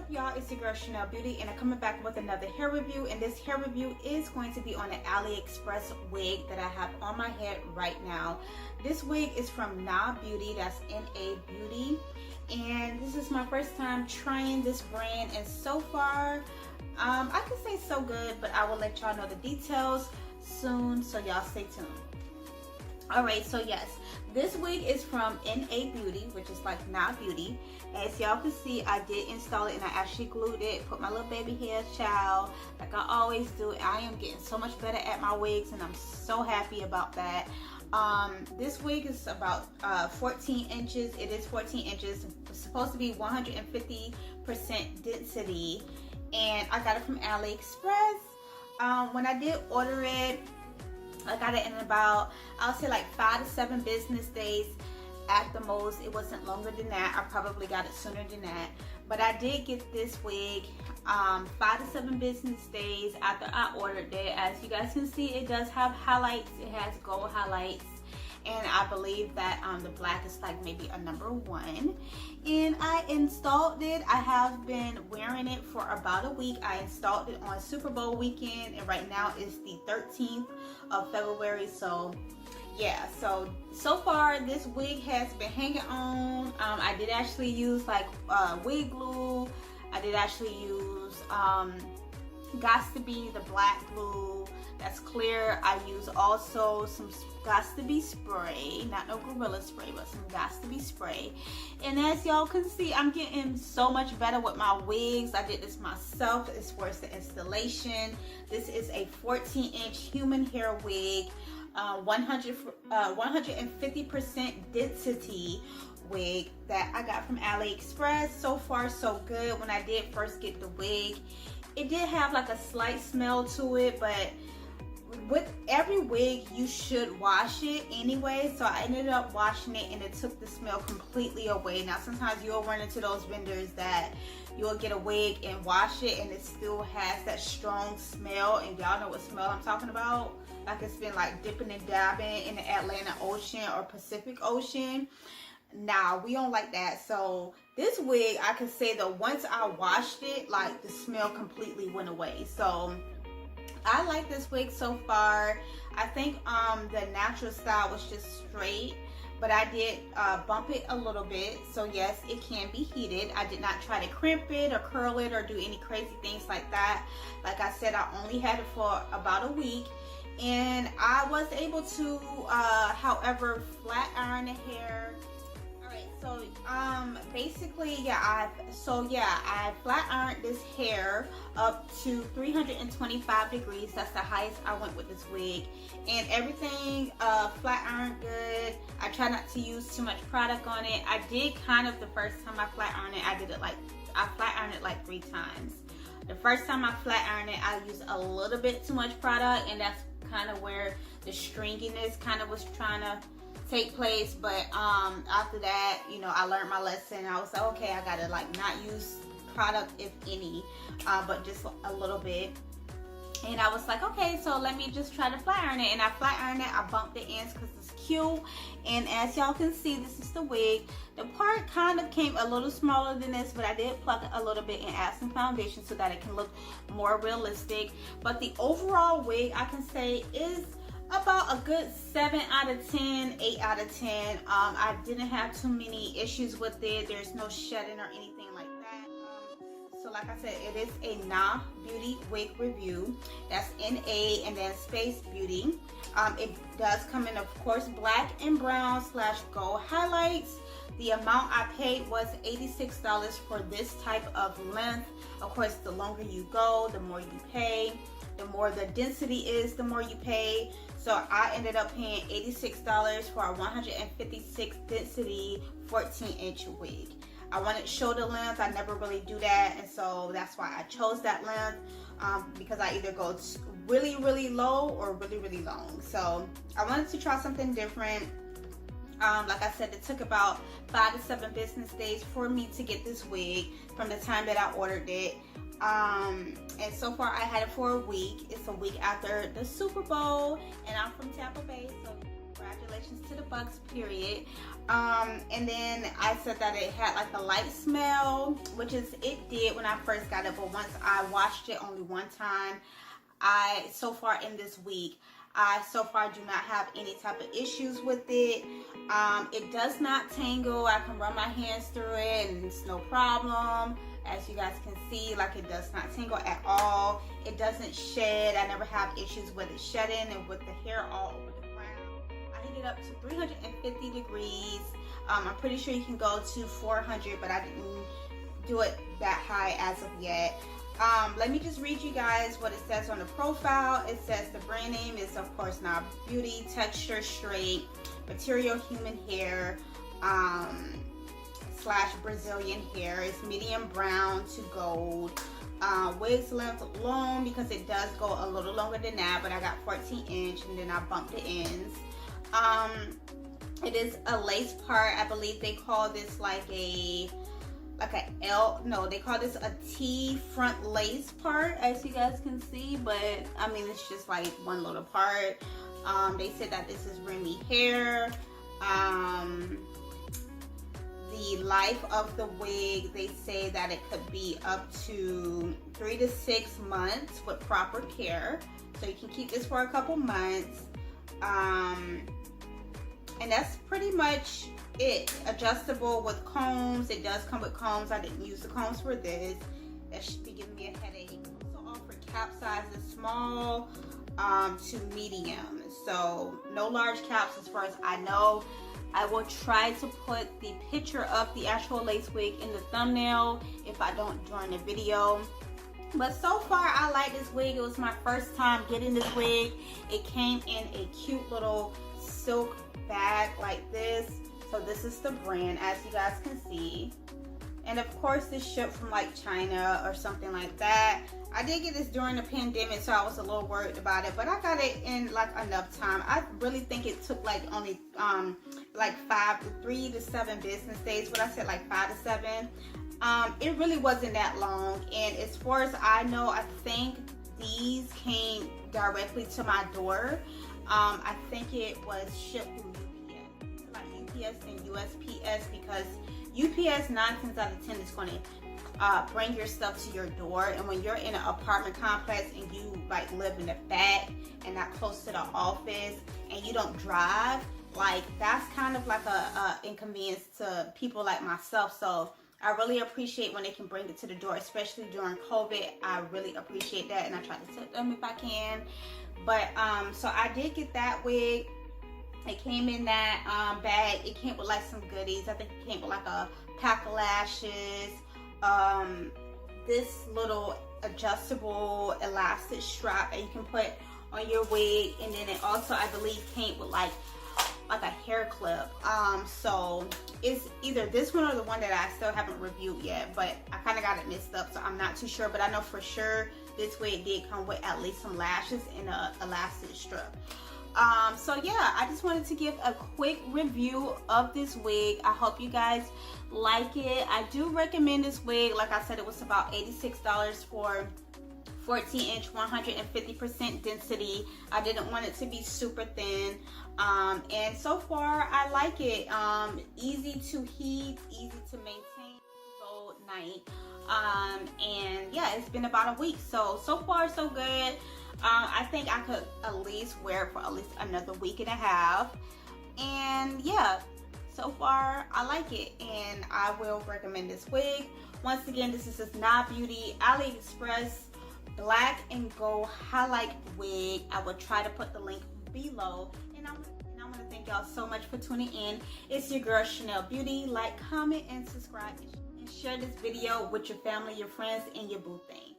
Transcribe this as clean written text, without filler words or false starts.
up, y'all? It's your girl Chenelle Beauty, and I'm coming back with another hair review. And this hair review is going to be on an Alie Express wig that I have on my head right now. This wig is from Beauty, that's N-A Beauty, and this is my first time trying this brand, and so far I can say so good, but I will let y'all know the details soon, so y'all stay tuned. Alright, so yes, this wig is from N-A Beauty, which is like Beauty. As y'all can see, I did install it and I actually glued it, put my little baby hair, child, like I always do. I am getting so much better at my wigs and I'm so happy about that. This wig is about 14 inches. It is 14 inches. It's supposed to be 150% density, and I got it from Alie Express. When I did order it, I got it in about, I'll say like 5 to 7 business days at the most. It wasn't longer than that. I probably got it sooner than that. But I did get this wig 5 to 7 business days after I ordered it. As you guys can see, it does have highlights. It has gold highlights. And I believe that the black is like maybe a number 1. And I installed it. I have been wearing it for about a week. I installed it on Super Bowl weekend, and right now it's the 13th of February. So yeah, so far this wig has been hanging on. I did actually use like wig glue. I did actually use Gots to Be the black glue that's clear. I use also some Gots to Be spray, not no Gorilla spray, but some Gots to Be spray. And as y'all can see, I'm getting so much better with my wigs. I did this myself as far as the installation. This is a 14-inch human hair wig, 150% density wig that I got from Alie Express. So far so good. When I did first get the wig, it did have like a slight smell to it, but with every wig you should wash it anyway, so I ended up washing it and it took the smell completely away. Now sometimes you'll run into those vendors that you'll get a wig and wash it and it still has that strong smell, and y'all know what smell I'm talking about, like it's been like dipping and dabbing in the Atlantic Ocean or Pacific Ocean. Nah, we don't like that. So this wig, I can say that once I washed it, like the smell completely went away. So I like this wig so far. I think the natural style was just straight, but I did bump it a little bit. So yes, it can be heated. I did not try to crimp it or curl it or do any crazy things like that. Like I said, I only had it for about a week, and I was able to however flat iron the hair. So basically, yeah, I flat ironed this hair up to 325 degrees. That's the highest I went with this wig, and everything flat ironed good. I try not to use too much product on it. I did kind of, the first time I flat ironed it, I flat ironed it like 3 times. The first time I flat ironed it, I used a little bit too much product, and that's kind of where the stringiness kind of was trying to take place. But after that, you know, I learned my lesson. I was like, okay, I gotta like not use product if any, but just a little bit. And I was like, okay, so let me just try to flat iron it. And I flat ironed it. I bumped the ends because it's cute. And as y'all can see, this is the wig. The part kind of came a little smaller than this, but I did pluck it a little bit and add some foundation so that it can look more realistic. But the overall wig, I can say, is about a good 7 out of 10, 8 out of 10. I didn't have too many issues with it. There's no shedding or anything like that. So like I said, it is a Beauty wig review. That's N-A and then space Beauty. It does come in, of course, black and brown / gold highlights. The amount I paid was $86 for this type of length. Of course, the longer you go, the more you pay. The more the density is, the more you pay. So I ended up paying $86 for a 156 density 14-inch wig. I wanted shoulder length. I never really do that, and so that's why I chose that length, because I either go really, really low or really, really long. So I wanted to try something different. Like I said, it took about 5 to 7 business days for me to get this wig from the time that I ordered it. And so far I had it for a week. It's a week after the Super Bowl, and I'm from Tampa Bay, so Congratulations to the Bucks, period. And then I said that it had like a light smell, which is it did when I first got it, but once I washed it only one time, so far in this week, I so far do not have any type of issues with it. It does not tangle. I can run my hands through it and it's no problem. As you guys can see, like, it does not tingle at all. It doesn't shed. I never have issues with it shedding and with the hair all over the ground. I heat it up to 350 degrees. I'm pretty sure you can go to 400, but I didn't do it that high as of yet. Let me just read you guys what it says on the profile. It says the brand name is, of course, now Beauty, texture straight, material human hair, / Brazilian hair. It's medium brown to gold. Wig's length long, because it does go a little longer than that, but I got 14-inch and then I bumped the ends. It is a lace part. I believe they call this like a L, no, they call this a T front lace part, as you guys can see, but I mean, it's just like one little part. They said that this is Remy hair. The life of the wig, they say that it could be up to 3 to 6 months with proper care. So you can keep this for a couple months. And that's pretty much it. Adjustable with combs. It does come with combs. I didn't use the combs for this. That should be giving me a headache. Also offer cap sizes small to medium. So no large caps as far as I know. I will try to put the picture of the actual lace wig in the thumbnail if I don't during the video. But so far, I like this wig. It was my first time getting this wig. It came in a cute little silk bag like this. So this is the brand, as you guys can see. And of course, this shipped from like China or something like that. I did get this during the pandemic, so I was a little worried about it, but I got it in like enough time. I really think it took like only like 3 to 7 business days. What I said, like 5 to 7. It really wasn't that long, and as far as I know, I think these came directly to my door. I think it was shipped through UPS, like UPS and USPS, because UPS 9 times out of 10 is going to bring your stuff to your door. And when you're in an apartment complex and you like live in the back and not close to the office and you don't drive, like that's kind of like a inconvenience to people like myself. So I really appreciate when they can bring it to the door, especially during COVID. I really appreciate that, and I try to tip them if I can. But so I did get that wig. It came in that bag. It came with like some goodies. I think it came with like a pack of lashes, this little adjustable elastic strap that you can put on your wig, and then it also, I believe, came with like a hair clip. So it's either this one or the one that I still haven't reviewed yet, but I kind of got it mixed up, so I'm not too sure. But I know for sure this wig did come with at least some lashes and a elastic strap. So yeah, I just wanted to give a quick review of this wig. I hope you guys like it. I do recommend this wig. Like I said, it was about $86 for 14-inch, 150% density. I didn't want it to be super thin. And so far, I like it. Easy to heat, easy to maintain, so night. And yeah, it's been about a week. So far, so good. I think I could at least wear it for at least another week and a half. And yeah, so far I like it, and I will recommend this wig. Once again, this is Chenelle Beauty Alie Express black and gold highlight wig. I will try to put the link below. And I want to thank y'all so much for tuning in. It's your girl Chenelle Beauty. Like, comment, and subscribe, and share this video with your family, your friends, and your boo thing.